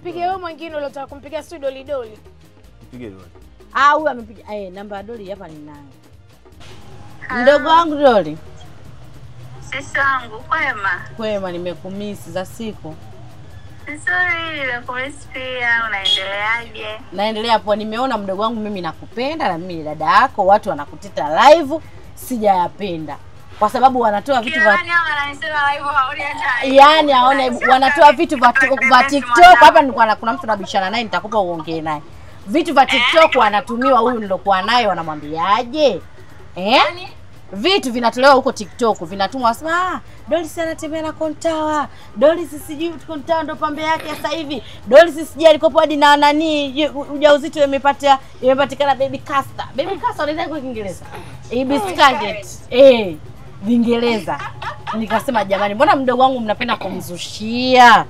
Mpige wewe mwingine unataka kumpigia si Doli. Mpige Doli. Huyu amepiga namba ya Doli hapa ni nani? Mdogo wangu Doli. Sisi wangu Kwema nimekumisi za siku. Nzuri, nimekumisi pia. Unaendeleaje? Naendelea poa. Nimeona mdogo wangu mimi nakupenda na mimi ni dada yako. Watu wanakuteta live, sijayapenda. Kwa sababu wanatoa vitu vya yani aone wanatoa vitu vya TikTok. Hapa nilikuwa kuna mtu anabishana naye, nitakupa uongee naye. Vitu vya TikTok wanatumiwa huyu nilokuwa naye, wanamwambiaje? Vitu vinatolewa huko TikTok, vinatumwa wasema Doli si anatembea na Kontawa. Doli si sijui Kontawa ndo pambe yake sasa hivi. Doli si sijui alikopo hadi na nani ujauzito imepatikana baby caster. Baby caster unaenda kwa Kiingereza. Biscuit. Kiingereza. Nikasema jamani, mbona mdogo wangu mnapenda kumzushia?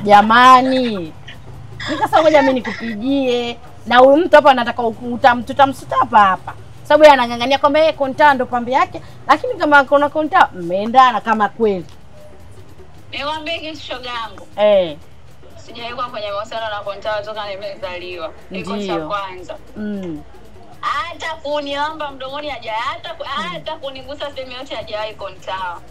Jamani. Nikasema ngoja mimi nikupigie. Na huyu mtu hapa anataka tutamsuta hapa. Sababu yeye anangangania kwamba yeye Kontawa ndo pambe yake, lakini kama kuna Kontawa mmeendana kama kweli. Niwaambie kitu shoga yangu. Sijaikuwa kwenye mahusiano na Kontawa toka nimezaliwa. Iko cha kwanza. Hata kuniomba mdomoni hata kunigusa sehemu yote hajawahi Kontawa.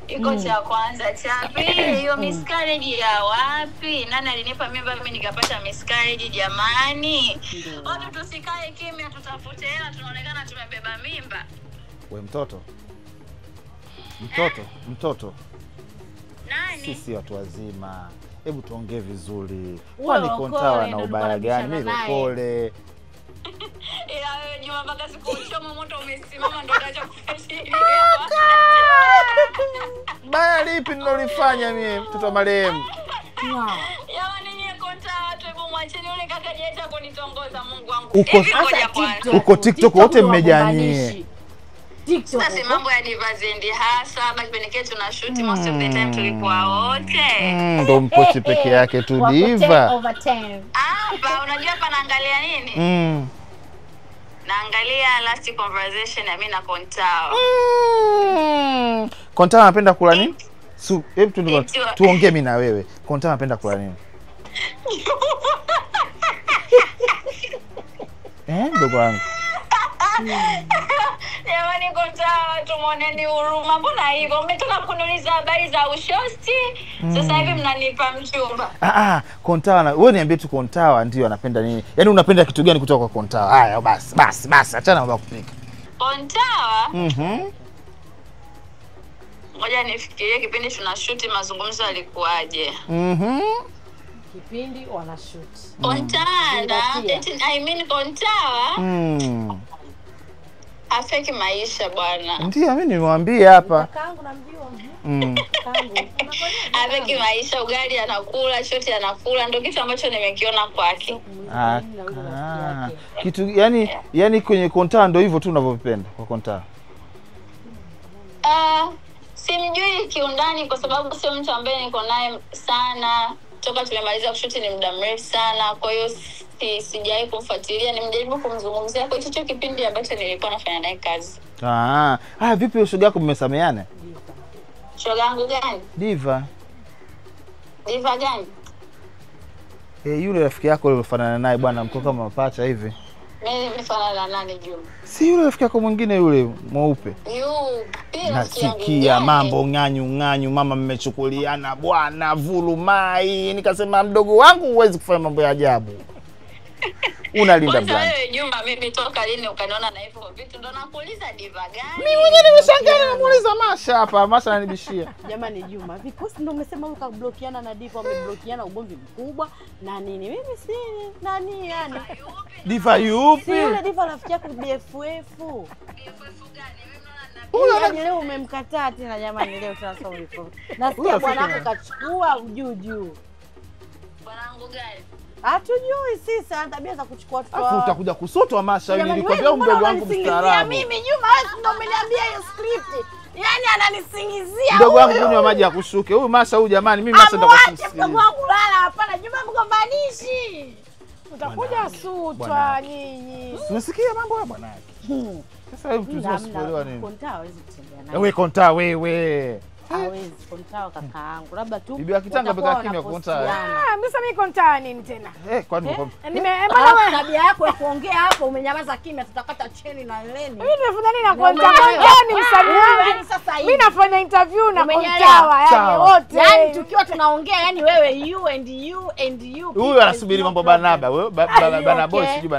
Iko cha kwanza. Cha pili, hiyo miscarriage ya wapi? Nani alinipa mimba mimi nikapata miscarriage jamani? Watu tusikae kimya, tutafute hela, tunaonekana tumebeba mimba. Wewe mtoto. Nani? Sisi watu wazima. Hebu tuongee vizuri. Kwani Kontawa na ubaya gani? Mimi pole. Ila wewe Juma mpaka siku uchoma moto umesimama ndo unaacha kufuatilia. Baya lipi nilolifanya mimi mtoto wa marehemu? Jamani nyie Kontawa watu hebu mwacheni yule kaka jecha kunitongoza Mungu wangu. Uko TikTok wote mmejanyie. TikTok. Sasa mambo ya Divazendi hasa kipindi chetu na shoot most of the time tulikuwa wote. Ndo mpochi peke yake tu Diva. Hapa unajua hapa naangalia nini? Naangalia last conversation ya mimi na Kontawa. Kontawa anapenda kula nini? Hebu tuongee mimi na wewe. Kontawa anapenda kula nini? Ndugu wangu. Jamani Kontawa tumoneni huruma. Mbona hivyo? Umetoka kuniuliza habari za ushosti. Sasa hivi mnanipa mchumba. Kontawa wewe niambie tu Kontawa ndio anapenda nini? Yaani unapenda kitu gani kutoka kwa Kontawa? Haya basi achana mambo kupika. Kontawa? Ngoja nifikirie kipindi tunashoot mazungumzo yalikuaje. Kipindi wanashoot. Kontawa? Afeki maisha bwana. Ndio mimi nimwambia hapa. Kakaangu namjua. Afeki maisha, ugali anakula, shoti anakula, ndio kitu ambacho nimekiona kwake. Kitu yani kwenye Kontawa ndio hivyo tu unavyopenda kwa Kontawa. Simjui kiundani kwa sababu sio mtu ambaye niko naye sana. Toka tumemaliza kushuti ni muda mrefu sana. Kwa hiyo sijai kumfuatilia, nimejaribu kumzungumzia kwa hicho kipindi ambacho nilikuwa nafanya naye kazi. Vipi shoga yako mmesameheana? Shoga yangu gani? Diva. Diva gani? Yule rafiki yako ulifanana naye bwana mko kama mapacha hivi. Mimi nimefanana na nani Juma? Si yule rafiki yako mwingine yule mweupe. Nasikia mambo ng'anyu mama mmechukuliana bwana vulumai. Nikasema mdogo wangu huwezi kufanya mambo ya ajabu. Unalinda bwana. Wewe Juma mimi toka lini ukaniona na hivyo vitu ndo nakuuliza Diva gani? Mimi mwenyewe nimeshangaa namuuliza Masha hapa. Masha ananibishia. Jamani Juma, vipost ndo umesema ukablokiana na Diva, umeblokiana ugomvi mkubwa na nini? Mimi si nani yani? Diva yupi? Si yule Diva rafiki yako BFF. BFF gani? Yaani leo umemkataa tena jamani, leo sasa ulipo. Nasikia bwanako kachukua juu. Bwanangu gani? Hatujui sisi ana tabia za kuchukua watoto. Afu utakuja kusotwa Masha hivi nilikwambia mdogo wangu mstaarabu. Mimi Juma wewe ndio umeniambia hiyo script. Yaani ananisingizia. Mdogo wangu kunywa maji ya kushuke. Huyu Masha huyu jamani mimi Masha nitakusikia. Mdogo wangu lala hapana Juma mgombanishi. Utakuja sutwa nyinyi. Unasikia mambo ya bwana yake. Sasa hivi tusipoelewa nini? Kontawa hawezi kutembea naye. Wewe Kontawa wewe. Hawezi kontawa kakaangu. Labda tu Bibi Kitanga beka kimya kontawa. Mimi kontawa nini tena? Kwani tabia yako ya kuongea hapo umenyamaza kimya, tutakata cheni na leni. Mimi nimefanya nini na kontawa? Ni msanii wangu. Mimi nafanya interview na kontawa yani wote. Yani tukiwa tunaongea yani wewe you and you and you. Huyu anasubiri mambo Barnaba. Wewe Bana boy sijui Bana